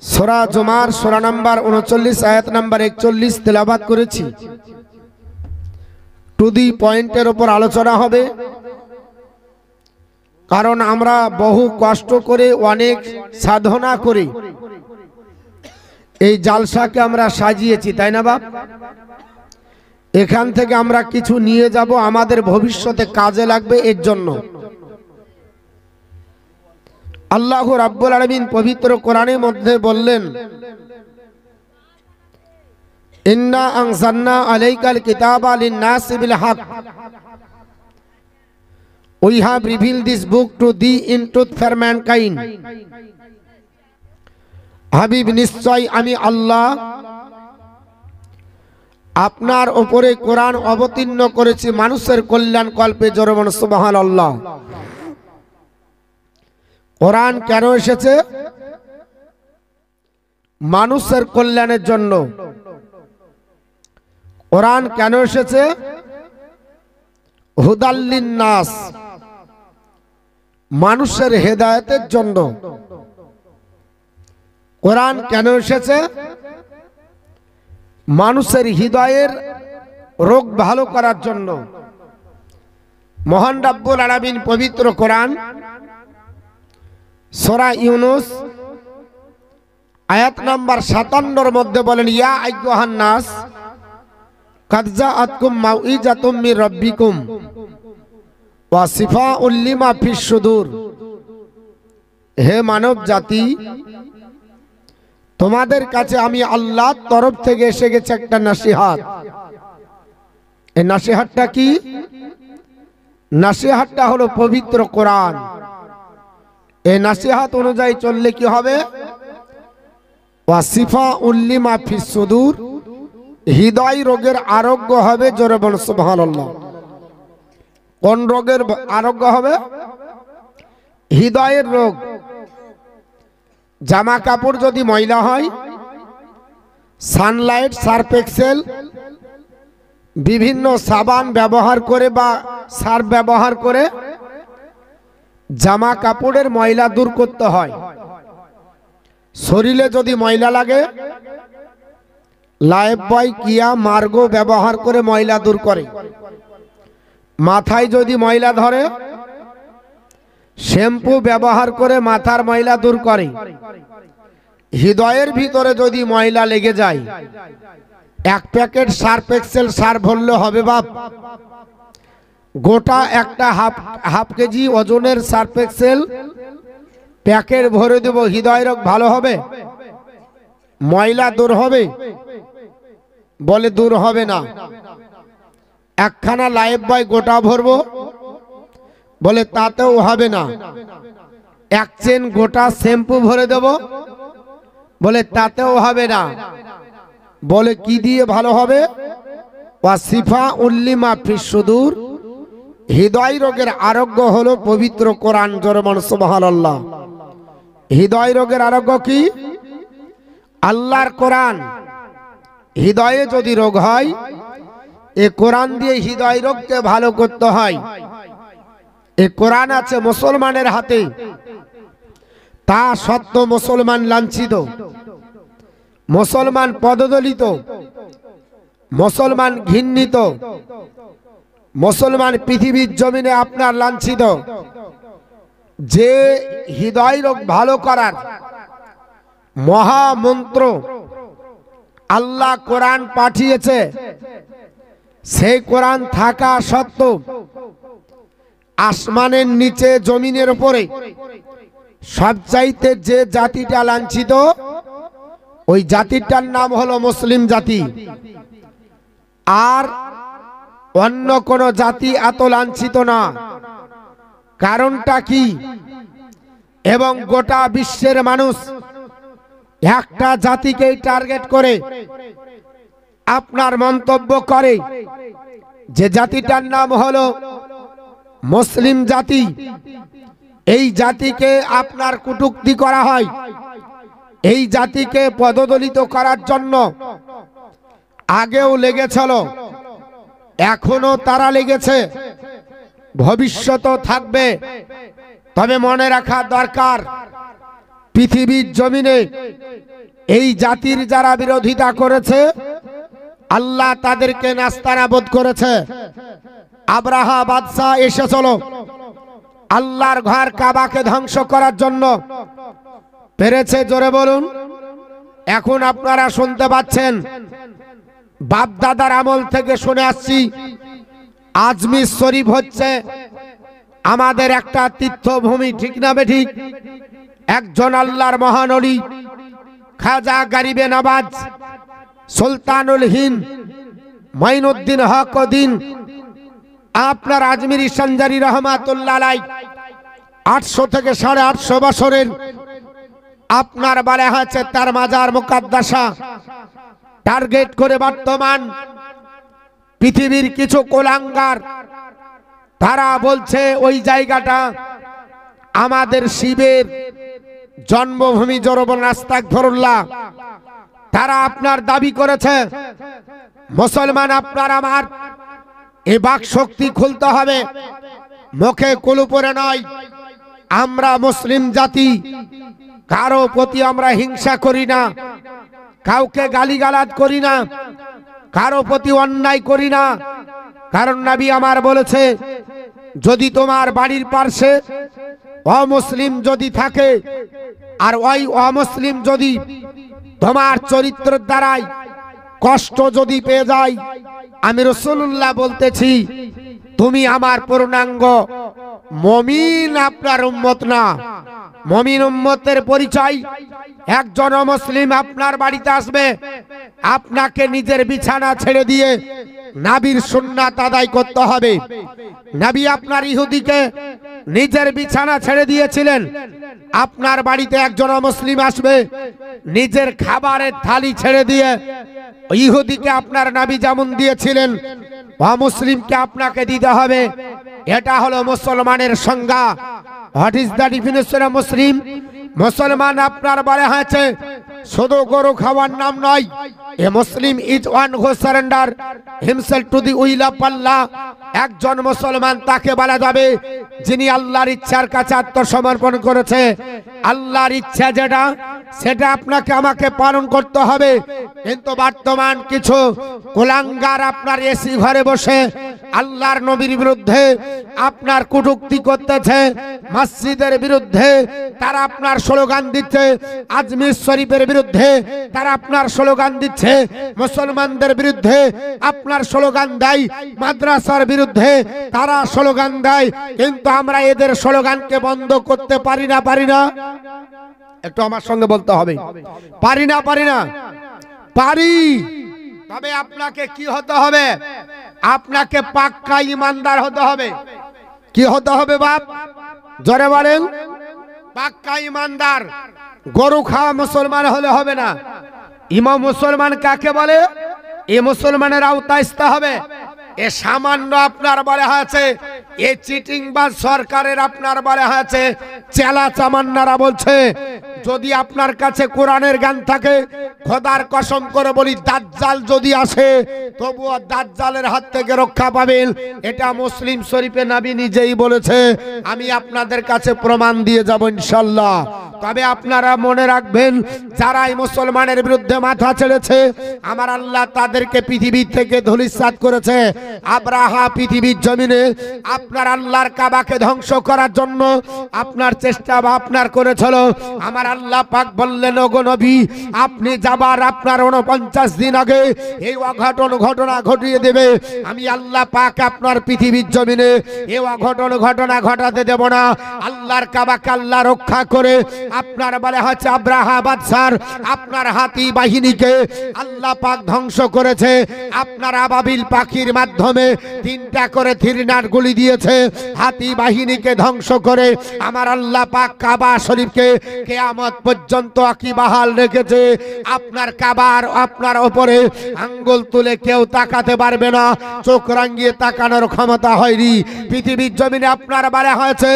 সূরা জুমার সূরা নাম্বার 39 আয়াত নাম্বার 41 তেলাওয়াত করেছি। টু দি পয়েন্টের উপর আলোচনা হবে, কারণ আমরা বহু কষ্ট করে অনেক সাধনা করে এই জালসাকে আমরা সাজিয়েছি, তাই না বাপ? এখান থেকে আমরা কিছু নিয়ে যাব, আমাদের ভবিষ্যতে কাজে লাগবে। এর জন্য আল্লাহ রাব্বুল আলামিন পবিত্র কোরআনের মধ্যে বললেন, ইন্না আনজালনা আলাইকাল কিতাবা লিন-নাসি বিল হক, we have revealed this book to thee in truth for mankind। Habib, নিশ্চয় আমি আল্লাহ আপনার উপরে কোরআন অবতীর্ণ করেছি মানুষের কল্যাণ কল্পে। জোরে বলুন সুবহানাল্লাহ। কোরআন কেন এসেছে? মানুষের কল্যাণের জন্য। কোরআন কেন এসেছে? হুদাল লিন-নাস, মানুষের হেদায়েতের জন্য। কোরআন কেন এসেছে? মানুষের হৃদয়ের রোগ ভালো করার জন্য। মহান রব্বুল আলামিন পবিত্র কোরআন সূরা ইউনূস আয়াত নাম্বার 57 মধ্যে বলেন, ইয়া আইয়ুহান নাস কাদ জাআতকুম মাউইজাতুম মির রাব্বিকুম ওয়া শিফাউল লিমা ফিস সুদূর। হে মানব জাতি, তোমাদের কাছে আমি আল্লাহর তরফ থেকে এসে গেছে একটা নসিহত। এই নসিহতটা কি? নসিহতটা হলো পবিত্র কোরআন। এই নসিহত অনুযায়ী চললে কি হবে? ওয়া শিফাউল লিমা ফিস সুদূর, হৃদয় রোগের আরোগ্য হবে। জোরে বল সুবহানাল্লাহ। কোন রোগের আরোগ্য হবে? হৃদয়ের রোগ। জামা কাপড় যদি ময়লা হয়, সানলাইট, সার্ফ এক্সেল, বিভিন্ন সাবান ব্যবহার করে বা সার্ফ ব্যবহার করে জামা কাপড়ের ময়লা দূর করতে হয়। শরীরে যদি ময়লা লাগে, লাইফবয়, কিয়া, মার্গো ব্যবহার করে ময়লা দূর করে। মাথায় যদি ময়লা ধরে, শ্যাম্পু ব্যবহার করে মাথার ময়লা দূর করে। হৃদয়ের ভিতরে যদি ময়লা লেগে যায়, এক প্যাকেট সার্ফ এক্সেল সার্ফ ভরলে হবে বাপ? গোটা একটা হাফ কেজি ওজনের সার্ফ এক্সেল প্যাকেট ভরে দেব, হৃদয় রোগ ভালো হবে? ময়লা দূর হবে? বলে দূর হবে না। একখানা লাইফবয় গোটা ভরবো, বলে তাতেও হবে না। এক চেন গোটা শ্যাম্পু ভরে দেব, বলে তাতেও হবে না। বলে কি দিয়ে ভালো হবে? ওয়া শিফাউল লিমা ফিস সুদূর, হৃদয় রোগের আরোগ্য হলো পবিত্র কোরআন। জোরে বলুন সুবহানাল্লাহ। হৃদয় রোগের আরোগ্য কি? আল্লাহর কোরআন। হৃদয়ে যদি রোগ হয়, এ কোরআন দিয়ে হৃদয় রোগকে ভালো করতে হয়। এ কোরআন আছে মুসলমানের হাতে, তা সত্ত্বেও মুসলমান লাঞ্ছিত, মুসলমান পদদলিত, মুসলমান ঘৃণিত, মুসলমান পৃথিবীর জমিনে আপনার লাঞ্ছিত। যে হৃদয় রোগ ভালো করার মহামন্ত্র আল্লাহ কোরআন পাঠিয়েছে, সেই কোরআন থাকা সত্ত্বেও আসমানের নিচে জমিনের উপরে সবচাইতে যে জাতিটা লাঞ্ছিত, ওই জাতিটার নাম হলো মুসলিম জাতি। আর অন্য কোন জাতি এত লাঞ্ছিত না। কারণটা কি? এবং গোটা বিশ্বের মানুষ একটা জাতিকেই টার্গেট করে আপনার মন্তব্য করে, যে জাতিটার নাম হলো মুসলিম জাতি। এই জাতিকে আপনার কটূক্তি করা হয়। এই জাতিকে পদদলিত করার জন্য আগেও লেগেছিল, এখনো তারা লেগেছে, ভবিষ্যতেও থাকবে। তবে মনে রাখা দরকার, পৃথিবীর জমিনে এই জাতির যারা বিরোধিতা করেছে আল্লাহ তাদেরকে নাস্তানাবুদ করেছে। আব্রাহা বাদশাহ এসেছিল আল্লাহর ঘর কাবাকে ধ্বংস করার জন্য, পেরেছে? জোরে বলুন। এখন আপনারা শুনতে পাচ্ছেন, বাপ দাদার আমল থেকে শুনে আসছি, আজমির শরীফ হচ্ছে আমাদের একটা তীর্থভূমি, ঠিক না বেঠিক? একজন আল্লাহর মহানবী খাজা গরিবে নওয়াজ সুলতানুল হিন্দ মাইনুদ্দিন হকউদ্দিন আপনার আজমিরি সঞ্জারি রহমাতুল্লাহ আলাইহি 800 থেকে 850 বছরের আপনার বলা হয়েছে তার মাজার মুকাদ্দাসা টার্গেট করে বর্তমান পৃথিবীর কিছু কোলাঙ্গার তারা বলছে ওই জায়গাটা আমাদের শিবের জন্মভূমি। জরবন আস্তাগফিরুল্লাহ। তারা আপনার দাবি করেছে। মুসলমান আপনার আমার এই বাক শক্তি খুলতে হবে, মুখে কুলু পরে নয়। আমরা মুসলিম জাতি, কারো প্রতি আমরা হিংসা করি না, কাউকে গালিগালাজ করি না, কারো প্রতি অন্যায় করি না। কারণ নবী আমার বলেছে, যদি তোমার বাড়ির পাশে অমুসলিম যদি থাকে আর ওই অমুসলিম যদি তোমার চরিত্রের দ্বারাই কষ্ট যদি পেয়ে যায়, আমি রাসূলুল্লাহ বলতেছি তুমি আমার পূর্ণাঙ্গ মুমিন, আপনার উম্মত না। মুমিন উম্মতের পরিচয়, একজন মুসলিম আপনার বাড়িতে আসবে, আপনাকে নিজের বিছানা ছেড়ে দিয়ে নবীর সুন্নাত আদায় করতে হবে। নবী আপনার ইহুদিকে নিজের বিছানা ছেড়ে দিয়েছিলেন। আপনার বাড়িতে একজন মুসলিম আসবে, নিজের খাবারের থালি ছেড়ে দিয়ে ইহুদিকে আপনার নবী যেমন দিয়েছিলেন অমুসলিমকে আপনাকে দিতে হবে। এটা হলো মুসলমানের সংজ্ঞা। What is the definition of Muslim? মুসলমান আপনার বলা হয়েছে শুধু গরু খাওয়ার নাম নয়। A Muslim is one who surrender himself to the will of Allah. একজন মুসলমান তাকে বলা যাবে যিনি আল্লাহর ইচ্ছার কাছে আত্মসমর্পণ করেছে। আল্লাহর ইচ্ছা যেটা, সেটা আপনাকে আমাকে পালন করতে হবে। কিন্তু বর্তমান কিছু কুলাঙ্গার আপনার এসি ঘরে বসে আল্লাহর নবীর বিরুদ্ধে আপনার কটূক্তি করতেছে, মসজিদের বিরুদ্ধে তারা আপনার স্লোগান দিচ্ছে, আজমির শরীফের বিরুদ্ধে তারা আপনার স্লোগান দিচ্ছে, মুসলমানদের বিরুদ্ধে আপনার স্লোগান দেয়, মাদ্রাসার বিরুদ্ধে তারা স্লোগান দেয়। কিন্তু আমরা এদের স্লোগানকে বন্ধ করতে পারি না। একটু আমার সঙ্গে বলতে হবে, পারি না? পারি। তবে আপনাকে কি হতে হবে? আপনাকে পাক্কা ইমানদার হতে হবে। কি হতে হবে বাপ? জোরে বলেন। পাক্কা ইমানদার। গরু খাওয়া মুসলমান হলে হবে না। ইমাম মুসলমান কাকে বলে? এ মুসলমানের আওতায় আসতে হবে। এ সামান্য আপনার বলা হয়েছে এ চিটিং বা সরকারের আপনার বলা হয়েছে চেলা চামান্নারা বলছে, যদি আপনার কাছে কোরআনের জ্ঞান থাকে, খোদার কসম করে বলি দাজ্জাল যদি আসে তবুও দাজ্জালের হাত থেকে রক্ষা পাবেন। এটা মুসলিম শরীফে নবী নিজেই বলেছে। আমি আপনাদের কাছে প্রমাণ দিয়ে যাব ইনশাআল্লাহ। তবে আপনারা মনে রাখবেন, যারা এই মুসলমানের বিরুদ্ধে মাথা ছেড়েছে আমার আল্লাহ তাদেরকে পৃথিবী থেকে ধূলিসাৎ করেছে। আব্রাহা পৃথিবীর জমিনে আপনার আল্লাহর কাবাকে ধ্বংস করার জন্য আপনার চেষ্টা বা আপনার করেছিল। আমার আল্লাহ পাক বললেন, ওগো নবী, আপনি যাবার আপনার 49 দিন আগে এই অঘটন ঘটনা ঘটিয়ে দেবে। আমি আল্লাহ পাক আপনার পৃথিবীর জমিনে এই অঘটন ঘটনা ঘটাতে দেব না। আল্লাহর কাবাকে আল্লাহ রক্ষা করে আপনার বলে হচ্ছে আব্রাহা বাদশার আপনার হাতি বাহিনীকে আল্লাহ পাক ধ্বংস করেছে। আপনার আবাবিল পাখির মাধ্যমে 3টা করে থিরনার গুলি দিয়েছে হাতি বাহিনীকে ধ্বংস করে। আমার আল্লাহ পাক কাবা শরীফকে কিয়ামত পর্যন্ত আকিবাহাল রেখেছে। আপনার কাবার আপনার উপরে আঙ্গুল তুলে কেউ তাকাতে পারবে না, চোখ রাঙিয়ে তাকানোর ক্ষমতা হয়নি। পৃথিবীর জমিনে আপনার বলা হয়েছে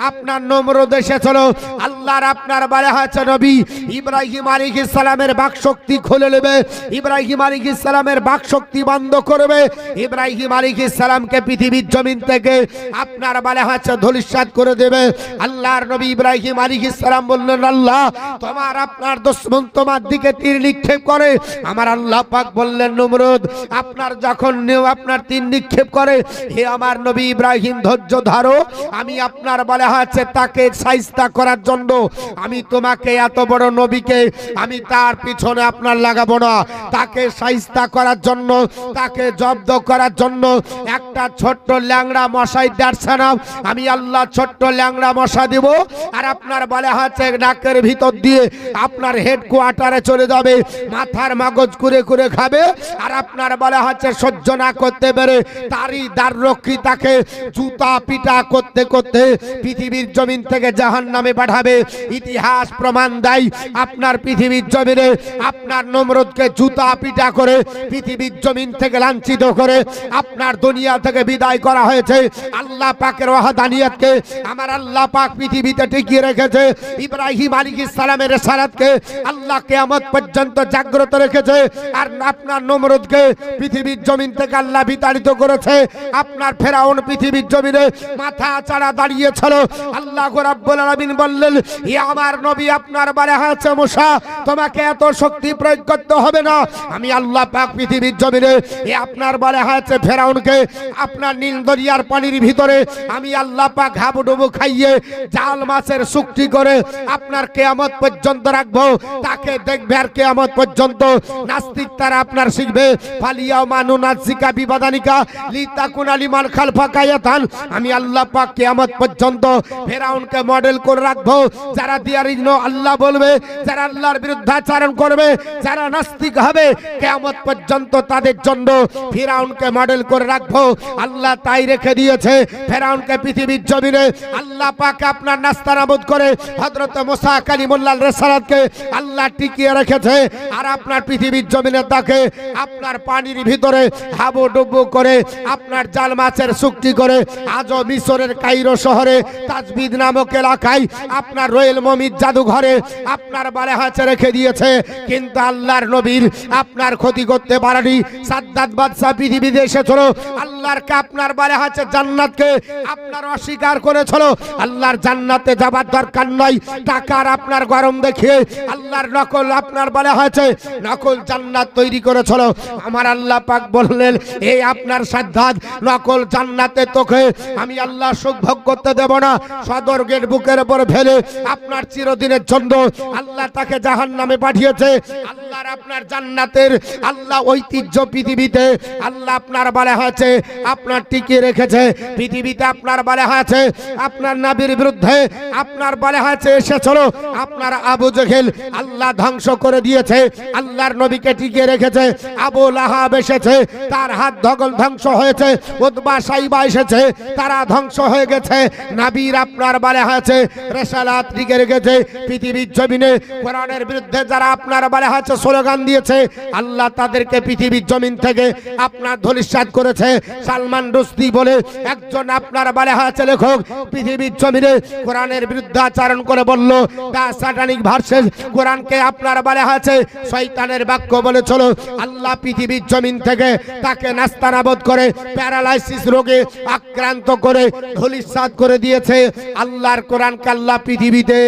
আপনার নমরুদ এসেছিল, আল্লাহর আপনার বলা হয়েছে নবী ইব্রাহিম আলাইহিস সালামের বাক শক্তি খুলে নেবে, ইব্রাহিম আলাইহিস সালামের বাক শক্তি বন্ধ করবে, ইব্রাহিম আলাইহিস সালামকে পৃথিবীর জমিন থেকে আপনার বলা হয়েছে ধূলিসাৎ করে দেবে। আল্লাহর নবী ইব্রাহিম আলাইহিস সালাম বললেন, আল্লাহ আল্লাহ তোমার আপনার দুশমন তোমার দিকে তীর নিক্ষেপ করে। আমার আল্লাহ পাক বললেন নমরুদ আপনার যখন আপনার তীর নিক্ষেপ করে, হে আমার নবী ইব্রাহিম ধৈর্য ধরো, আমি আপনার বলা হয়েছে তাকে শায়েস্তা করার জন্য আমি তোমাকে এত বড় নবীকে আমি তার পিছনে আপনার লাগাবো না। তাকে শায়েস্তা করার জন্য, তাকে জব্দ করার জন্য একটা ছোট্ট ল্যাংড়া মশাই দেড়ছানা আমি আল্লাহ ছোট্ট ল্যাংড়া মশা দিব, আর আপনার বলা হয়েছে নাকের ভিতর দিয়ে আপনার হেডকোয়ার্টারে চলে যাবে, মাথার মগজ কুরে কুরে খাবে, আর আপনার বলা হচ্ছে সহ্য না করতে পেরে তারই দ্বাররক্ষী তাকে জুতা পিটা করতে করতে পৃথিবীর জমিন থেকে জাহান্নামে পাঠাবে। ইতিহাস প্রমাণ দেয় আপনার পৃথিবীর জমিনে আপনার নমরুদকে জুতা পিটা করে পৃথিবীর জমিন থেকে লাঞ্ছিত করে আপনার দুনিয়া থেকে বিদায় করা হয়েছে। আল্লাহ পাকের ওয়াহদানিয়তকে আমার আল্লাহ পাক পৃথিবীতে টিকিয়ে রেখেছে। ইব্রাহিম আলাইহিস সালামের রিসালাতকে আল্লাহ কিয়ামত পর্যন্ত জাগ্রত রেখেছে, আর আপনার নমরুদকে পৃথিবীর জমিন থেকে আল্লাহ বিতাড়িত করেছে। আপনার ফেরাউন পৃথিবীর জমিনে মাথা চাড়া দাঁড়িয়েছিল। আল্লাহ রাব্বুল আলামিন বললেন হে আমার নবী আপনার বলা হয়েছে মুসা তোমাকে এত শক্তি প্রয়োগ করতে হবে না, আমি আল্লাহ পাক পৃথিবীর জমিনে আপনার বলা হয়েছে ফেরাউনকে আপনার নীল দরিয়ার পানির ভিতরে আমি আল্লাহ পাক হাবুডুবু খাইয়ে জাল মাছের চুক্তি করে আপনার কিয়ামত পর্যন্ত রাখবো। তাকে দেখবে আর কিয়ামত পর্যন্ত নাস্তিক তারা আপনার শিখবে। ফালিয়াও মানুনাজিকা বিবাদানিকা লিতাকুনা লিমান খালফাকা ইয়াতান, আমি আল্লাহ পাক কিয়ামত পর্যন্ত ফেরাউনকে মডেল করে রাখবো। যারা দিয়ারিনো আল্লাহ বলবে, যারা আল্লাহর বিরুদ্ধাচরণ করবে, যারা নাস্তিক হবে, কিয়ামত পর্যন্ত তাদের জন্য ফেরাউনকে মডেল করে রাখবো। আল্লাহ তাই রেখে দিয়েছে। ফেরাউনকে পৃথিবীর জমিনে আল্লাহ পাক আপনার নাস্তানাবুদ করে হযরত মুসা কালিমুল্লাহর রিসালাতকে আল্লাহ টিকিয়ে রেখেছে, আর আপনার পৃথিবীর জমিনে তাকে আপনার পানির ভিতরে হাবুডুবু করে আপনার জাল মাছের চুক্তি করে আজও মিশরের কায়রো শহরে তাজবিদ নামক এলাকায় আপনার রয়েল মমিদ জাদুঘরে আপনার বলা হয়েছে রেখে দিয়েছে। কিন্তু আল্লাহর নবীর আপনার ক্ষতি করতে পারেনি। সাদ্দাত বাদশা পৃথিবীতে এসেছিল, আল্লাহর কে আপনার বলা হয়েছে জান্নাতকে আপনার অস্বীকার করেছিল। আল্লাহর জান্নাতে যাবার দরকার নয়, টাকার আপনার গরম দেখিয়ে আল্লাহর নকল আপনার বলা হয়েছে নকল জান্নাত তৈরি করেছিল। আমার আল্লাহ পাক বললেন এই আপনার সাদ্দাত নকল জান্নাতে তোকে আমি আল্লাহ সুখ ভোগ করতে দেব না। সদর গেট বুকের উপর ফেলে আপনার চিরদিনের জন্য আল্লাহ তাকে জাহান্নামে পাঠিয়েছে। আল্লাহর আপনার জান্নাতের আল্লাহ ঐতিহ্য পৃথিবীতে আল্লাহ আপনার বলা হয়েছে আপনার টিকিয়ে রেখেছে। পৃথিবীতে আপনার বলা হয়েছে আপনার নবীর বিরুদ্ধে আপনার বলা হয়েছে এসেছিল আপনার আবু জেহেল, আল্লাহ ধ্বংস করে দিয়েছে। আল্লাহর নবীকে টিকিয়ে রেখেছে। আবু লাহাব এসেছে, তার হাত ধগল ধ্বংস হয়েছে। উতবা সাইবা এসেছে, তারা ধ্বংস হয়ে গেছে। নবীর আপনার বলা হয়েছে রিসালাত টিকিয়ে রেখেছে। পৃথিবীর জমিনে কোরআনের বিরুদ্ধে যারা আপনার বলা হয়েছে স্লোগান দিয়েছে, আল্লাহ তাদেরকে পৃথিবীর জমিন থেকে আপনার ধূলিসাৎ করেছে। সালমান রুশদি বলে একজন আপনার বলা হয়েছে লেখক পৃথিবীর জমিনে কোরআনের বিরুদ্ধে আচরণ করে বলল দা স্যাটানিক ভার্সেস কোরআনকে আপনার বলা হয়েছে শয়তানের বাক্য বলেছিল। আল্লাহ পৃথিবীর জমিন থেকে তাকে নাস্তানাবুদ করে প্যারালাইসিস রোগে আক্রান্ত করে ধূলিসাৎ করে দিয়েছে। আল্লাহর কোরআনকে আল্লাহ পৃথিবীতে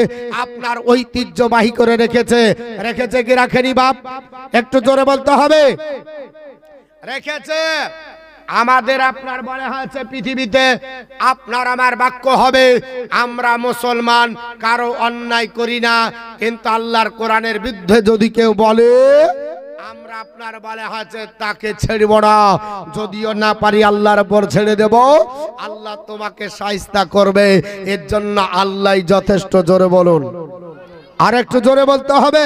আপনার ঐতিহ্যবাহী করে রেখেছে। রেখেছে কি রাখেনি বাপ? একটু জোরে বলতে হবে। রেখেছে। আমাদের আপনার বলা হয়েছে পৃথিবীতে আপনার আমার বাক্য হবে আমরা মুসলমান কারো অন্যায় করি না, কিন্তু আল্লাহর কোরআনের বিরুদ্ধে যদি কেউ বলে আমরা আপনার বলা হয়েছে তাকে ছেড়ব না। যদিও না পারি আল্লাহর উপর ছেড়ে দেব, আল্লাহ তোমাকে শায়েস্তা করবে। এর জন্য আল্লাহ যথেষ্ট। জোরে বলুন, আর একটু জোরে বলতে হবে।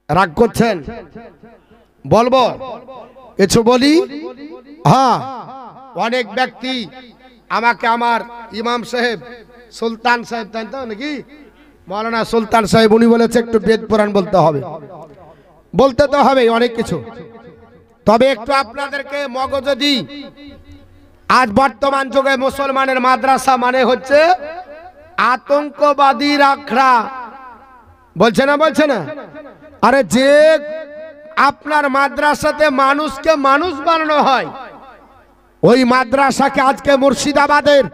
রাগ করছেন? বলবো কিছু বলি? হ্যাঁ, অনেক ব্যক্তি আমাকে আমার ইমাম সাহেব সুলতান সাহেব তাই তো নাকি মৌলানা সুলতান সাহেব উনি বলেছে একটু বেদ পুরাণ বলতে হবে। বলতে তো হবে অনেক কিছু, তবে একটু আপনাদেরকে মগজে দিই। আজ বর্তমান যুগে মুসলমানের মাদ্রাসা মানে হচ্ছে আতঙ্কবাদীর আখড়া। বলছে না? বলছে না? আরে যে আপনার মাদ্রাসাতে মানুষকে মানুষ বানানো হয়, ওই মাদ্রাসাকে আজকে মুর্শিদাবাদের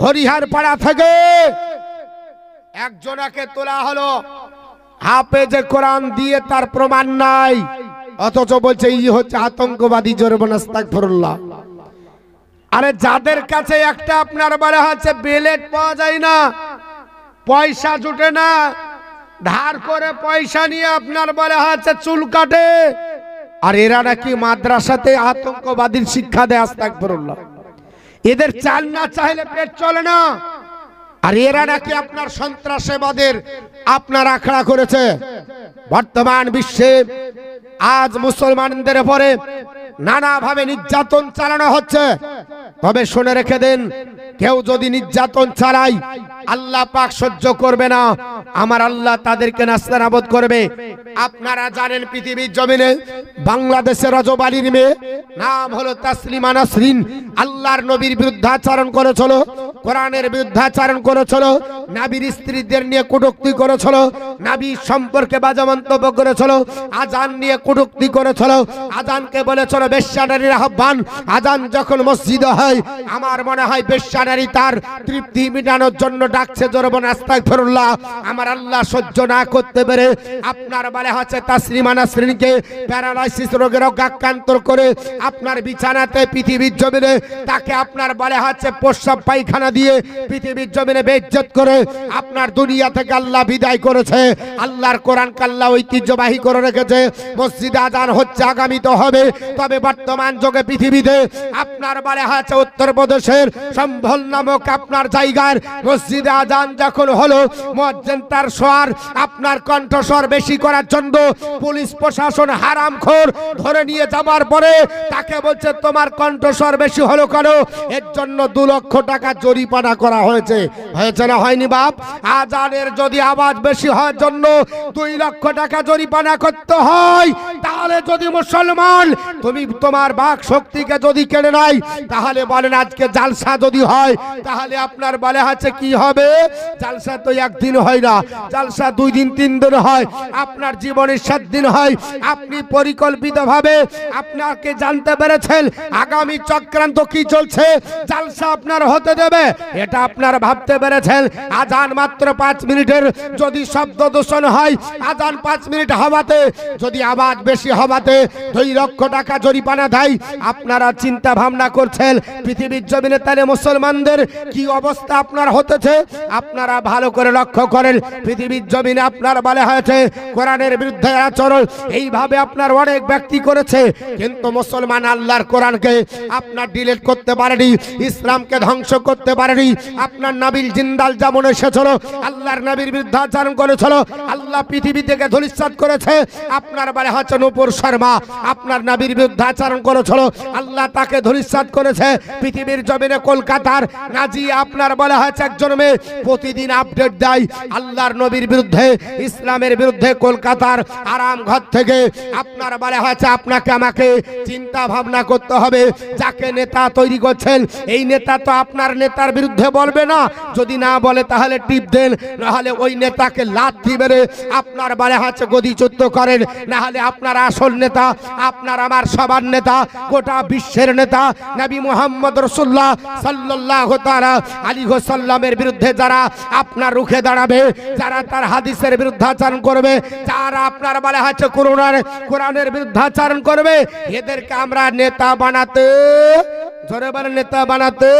হরিহর পাড়া থেকে একজনাকে তোলা হলো হাফেজে কোরআন দিয়ে তার প্রমাণ নাই, অথচ বলছে ই হচ্ছে আতঙ্কবাদী, জোরে বলেন আস্তাগফিরুল্লাহ। আরে যাদের কাছে একটা আপনার বলা হচ্ছে বেলেট পাওয়া যায় না, পয়সা জুটে না, ধার করে পয়সা নিয়ে আপনার বলা হচ্ছে চুল কাটে, আর এরা নাকি মাদ্রাসাতে আতঙ্কবাদীর শিক্ষা দেয়, আস্তাগফিরুল্লাহ। এদের চাল না চাইলে পেট চলে না, আর এরা নাকি আপনার সন্ত্রাসবাদের আপনার আখড়া করেছে। বর্তমান বিশ্বে আজ মুসলমানদের উপরে নানাভাবে নির্যাতন চালানো হচ্ছে, তবে শুনে রেখে দেন, কেউ যদি নির্যাতন চালায় আল্লাহ পাক সহ্য করবে না, আমার আল্লাহ তাদেরকে নাস্তানাবুদ করবে। আপনারা জানেন পৃথিবীর জমিনে বাংলাদেশের রজবালির মেয়ে নাম হলো তাসলিমা নাসরিন, আল্লাহর নবীর বিরুদ্ধাচরণ করেছিল, কোরআনের বিরুদ্ধাচরণ করেছিল, নবীর স্ত্রীদের নিয়ে কটূক্তি করেছিল, নবী সম্পর্কে বাজে মন্তব্য করেছিল, আজান নিয়ে কটূক্তি করেছিল, আজানকে বলেছিল বেশ্যা নারীর আহ্বান। আজান যখন মসজিদে হয় আমার মনে হয় বেশ্যা নারী তার তৃপ্তি মেটানোর জন্য ডাকছে, জোরে বলেন আস্তাগফিরুল্লাহ। আমার আল্লাহ সহ্য না করতে পেরে আপনার বলে হচ্ছে তাসলিমা নাসরিনকে প্যারালাইসিস রোগের আক্রান্ত করে আপনার বিছানাতে পৃথিবীর জমিনে তাকে আপনার বলে হচ্ছে প্রস্রাব পায়খানা দিয়ে পৃথিবীর জমিনে বেইজ্জত করে আপনার দুনিয়া থেকে আল্লাহ বিদায় করেছে। আল্লাহর কোরআন কাল্লা ঐতিহ্যবাহী করে রেখেছে, মসজিদে আজান হচ্ছে, আগামীতে হবে, তবে বর্তমান যুগে পৃথিবীতে আপনার বলে হচ্ছে উত্তরপ্রদেশের সম্ভল নামক আপনার জায়গার মসজিদে আজান যখন হলো, মুয়াজ্জিন তার স্বর আপনার কণ্ঠস্বর বেশি করার জন্য পুলিশ প্রশাসন হারামখোর ধরে নিয়ে যাবার পরে তাকে বলছে তোমার কণ্ঠস্বর বেশি হলো কেন, এর জন্য 2 লক্ষ টাকা জরিমানা করা হয়েছে। হয়েছে না হয়নি বাপ? আজানের যদি আওয়াজ বেশি হওয়ার জন্য 2 লক্ষ টাকা জরিমানা করতে হয়, তাহলে যদি মুসলমান তুমি তোমার বাক শক্তিকে যদি কেড়ে নাই, তাহলে বলেন আজকে জালসা যদি হয় তাহলে আপনার বলে আছে কি হবে? জালসা তো একদিন হয় না, জালসা 2 দিন 3 দিন হয়, আপনার জীবনের 7 দিন হয়। আপনি পরিকল্পিতভাবে আপনাকে জানতে পেরেছেন আগামী চক্রান্ত কি চলছে, জালসা আপনার হতে দেবে এটা আপনার ভাবতে পেরেছেন। আজান মাত্র 5 মিনিটের যদি শব্দ দূষণ হয়, আজান 5 মিনিট হওয়াতে যদি আওয়াজ বেশি হওয়াতে 2 লক্ষ টাকা জরিমানা দেয়, আপনারা চিন্তা ভাবনা করছেন পৃথিবীর জমিনে তাহলে মুসলমানদের কি অবস্থা আপনার হতেছে? আপনারা ভালো করে লক্ষ্য করেন, পৃথিবীর জমিনে আপনার বলা হয়েছে কোরআনের বিরুদ্ধে আচরণ এইভাবে আপনার অনেক ব্যক্তি করেছে, কিন্তু মুসলমান আল্লাহর কোরআনকে আপনার ডিলিট করতে পারেনি, ইসলামকে ধ্বংস করতে পারেনি। আপনার নবীর জিন্দাল যেমন এসেছিল আল্লাহর নবীর বিরুদ্ধে আচরণ করেছিল, আল্লাহ পৃথিবী থেকে ধূলিসাৎ করেছে। আপনার বলা হচ্ছে নূপুর শর্মা আপনার নবীর বিরুদ্ধে আচরণ করেছিল, আল্লাহ তাকে ধূলিসাৎ করেছে। পৃথিবীর জমিনে কলকাতার নাজিয়া আপনার বলা হয়েছে একজন মেয়ে প্রতিদিন আপডেট দেয় আল্লাহর নবীর বিরুদ্ধে, ইসলামের বিরুদ্ধে। কলকাতার আরাম ঘর থেকে আপনার বলা হয়েছে আপনাকে আমাকে চিন্তা ভাবনা করতে হবে, যাকে নেতা তৈরি করছেন এই নেতা তো আপনার নেতার বিরুদ্ধে বলবে না, যদি না বলে তাহলে টিপ দেন, নাহলে ওই নেতাকে লাথি মেরে আপনার বলা হচ্ছে গদিচ্যুত করেন, নাহলে আপনার আসল নেতা আপনার আমার সবার নেতা গোটা বিশ্বের নেতা নবী মুহাম্মদ রাসূলুল্লাহ সাল্লাল্লাহু তাআলা আলাইহি ওয়াসাল্লামের বিরুদ্ধে যারা আপনার রুখে দাঁড়াবে, যারা তার হাদিসের বিরুদ্ধাচরণ করবে, যারা আপনার বলা হচ্ছে কোরআনের বিরুদ্ধাচরণ করবে, এদেরকে আমরা নেতা বানাতে ধরে বলেন নেতা বানাতে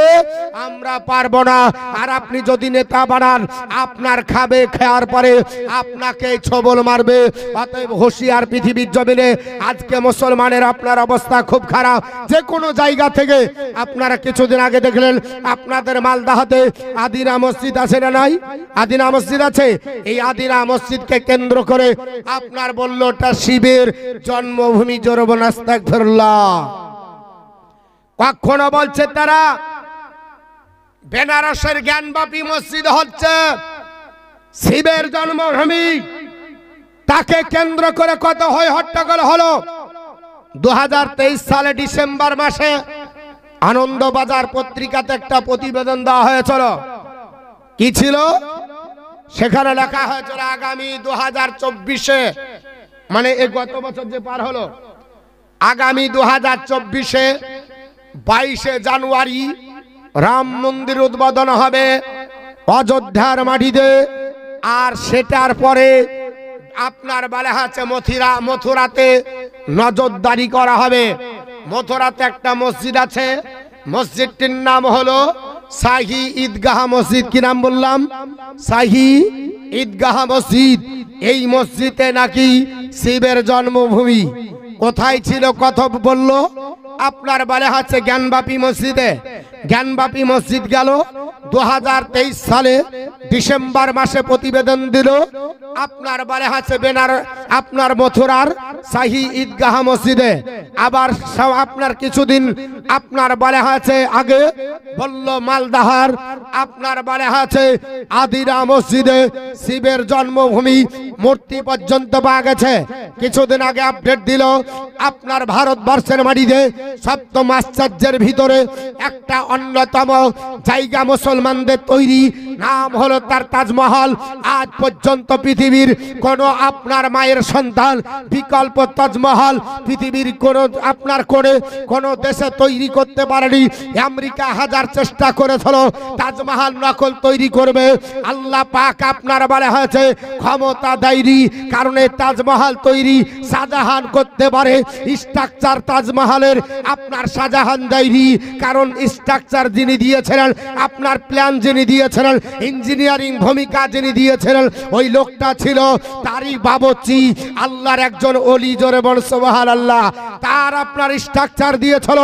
আমরা পারবো না। আর আপনি যদি নেতা বানান আপনার খাবে, খাওয়ার পরে আপনাকে ছবল মারবে। অতএব হুঁশিয়ার পৃথিবীর জমিনে আজকে মুসলমানের আপনার অবস্থা খুব খারাপ। যে কোনো জায়গা থেকে আপনারা কিছুদিন আগে দেখলেন আপনাদের মালদাহাতে আদিনা মসজিদ আছে না নাই? আদিনা মসজিদ আছে। এই আদিনা মসজিদকে কেন্দ্র করে আপনার বলল ওটা শিবের জন্মভূমি, জোরে বলেন আস্তাগফিরুল্লাহ। কখনো বলছে তারা বেনারসের জ্ঞানবাপী মসজিদ হচ্ছে শিবের জন্মভূমি, তাকে কেন্দ্র করে কত হয় হট্টগোল হলো। 2023 সালে ডিসেম্বর মাসে আনন্দবাজার পত্রিকাতে একটা প্রতিবেদন দেওয়া হয়েছিল। কি ছিল সেখানে? লেখা হয়েছিল আগামী 2024-এ, মানে এই গত বছর যে পার হলো, আগামী 2024-এ 22শে জানুয়ারি রাম মন্দির উদ্বোধন হবে অযোধ্যার মাটিতে। আর সেটার পরে আপনার বলা আছে মথুরাতে নজরদারি করা হবে। মথুরাতে একটা মসজিদ আছে, মসজিদটির নাম হলো শাহী ঈদগাহ মসজিদ। কি নাম বললাম? শাহী ঈদগাহ মসজিদ। এই মসজিদে নাকি শিবের জন্মভূমি। কোথায় ছিল কথা বললো আপনার বলে আছে জ্ঞানবাপী মসজিদে। জ্ঞানবাপী মসজিদ গেল 2023 সালে ডিসেম্বর মাসে প্রতিবেদন দিল আপনার বলে আছে আপনার মথুরার শাহী ঈদগাহ মসজিদে। আবার আপনার কিছুদিন আপনার বলে আছে আগে বলল মালদাহার আপনার বলে আছে আদিরা মসজিদে শিবের জন্মভূমি মূর্তি পর্যন্ত পাওয়া গেছে। কিছুদিন আগে আপডেট দিল আপনার ভারতবর্ষের মাটিতে সপ্তম আশ্চর্যের ভিতরে একটা অন্যতম জায়গা মুসলমানদের তৈরি, নাম হলো তার তাজমহল। আজ পর্যন্ত পৃথিবীর কোন আপনার মায়ের সন্তান বিকল্প তাজমহল পৃথিবীর কোন আপনার করে কোন দেশে তৈরি করতে পারেনি। আমেরিকা হাজার চেষ্টা করেছিল তাজমহল নকল তৈরি করবে, আল্লাহ পাক আপনার বলা হয়েছে ক্ষমতা দেয়নি। কারণ এই তাজমহল তৈরি শাহজাহান করতে পারে, স্ট্রাকচার তাজমহলের আপনার শাহজাহান দেয়নি। কারণ স্ট্রাকচার যিনি দিয়েছিলেন, আপনার প্ল্যান যিনি দিয়েছিলেন, ইঞ্জিনিয়ারিং ভূমিকা যিনি দিয়েছিলেন, ওই লোকটা ছিল তারই বাবুর্চি, আল্লাহর একজন ওলি। জোরে বল সুবহানাল্লাহ। তার আপনার স্ট্রাকচার দিয়েছিল।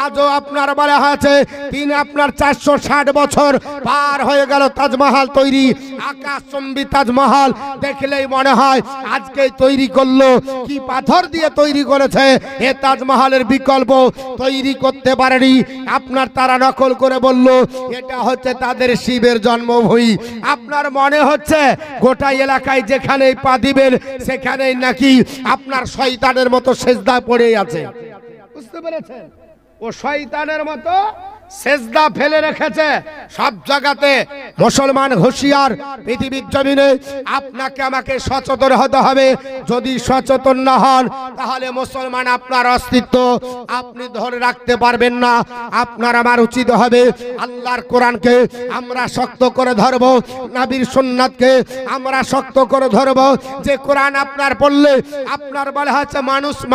আজও আপনার বলা হয়েছে তিনি আপনার 460 বছর পার হয়ে গেল তাজমহল তৈরি। আকাশচুম্বী তাজমহল দেখলেই মনে হয় আজকে তৈরি করলো। কি পাথর দিয়ে তৈরি করেছে, এ তাজমহলের বিকল্প তৈরি করতে পারেনি। আপনার তারা নকল করে বলল এটা হচ্ছে তাদের শিবের জন্মভূমি। আপনার মনে হচ্ছে গোটা এলাকায় যেখানেই পা দিবেন সেখানেই নাকি আপনার শয়তানের মতো সেজদা পড়ে আছে। বুঝতে পেরেছেন? ও শয়তানের মতো সেজদা ফেলে রেখেছে সব জায়গাতে। মুসলমান হুঁশিয়ার, পৃথিবীর জমিনে আপনাকে আমাকে সচেতন হতে হবে। যদি সচেতন না হন তাহলে মুসলমান আপনার অস্তিত্ব আপনি ধরে রাখতে পারবেন না। আপনার আমার উচিত হবে আল্লাহর কোরআনকে আমরা শক্ত করে ধরব, নবীর সুন্নাতকে আমরা শক্ত করে ধরব। যে কোরআন আপনার পড়লে আপনার বলা হচ্ছে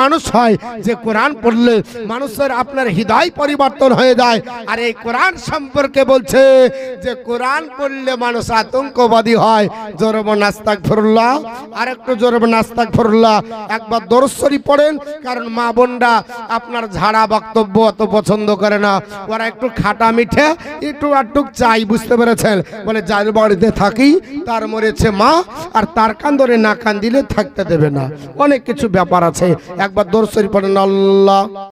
মানুষ হয়, যে কোরআন পড়লে মানুষের আপনার হৃদয় পরিবর্তন হয়ে যায়। আর এই কোরআন সম্পর্কে বলছে যে কোরআন পড়লে মানুষ আতঙ্কবাদী হয়। জোরে বলেন আস্তাগফিরুল্লাহ। আর একটু জোরে বলেন আস্তাগফিরুল্লাহ। একবার দরুদ শরীফ পড়েন, কারণ মা বোনরা আপনার ঝাড়া বক্তব্য অত পছন্দ করে না, ওরা একটু খাটা মিঠে একটু আটটুক চাই। বুঝতে পেরেছেন? বলে যার বাড়িতে থাকি তার মরেছে মা, আর তার কান ধরে না কান দিলে থাকতে দেবে না। অনেক কিছু ব্যাপার আছে। একবার দরুদ শরীফ পড়েন। আল্লাহ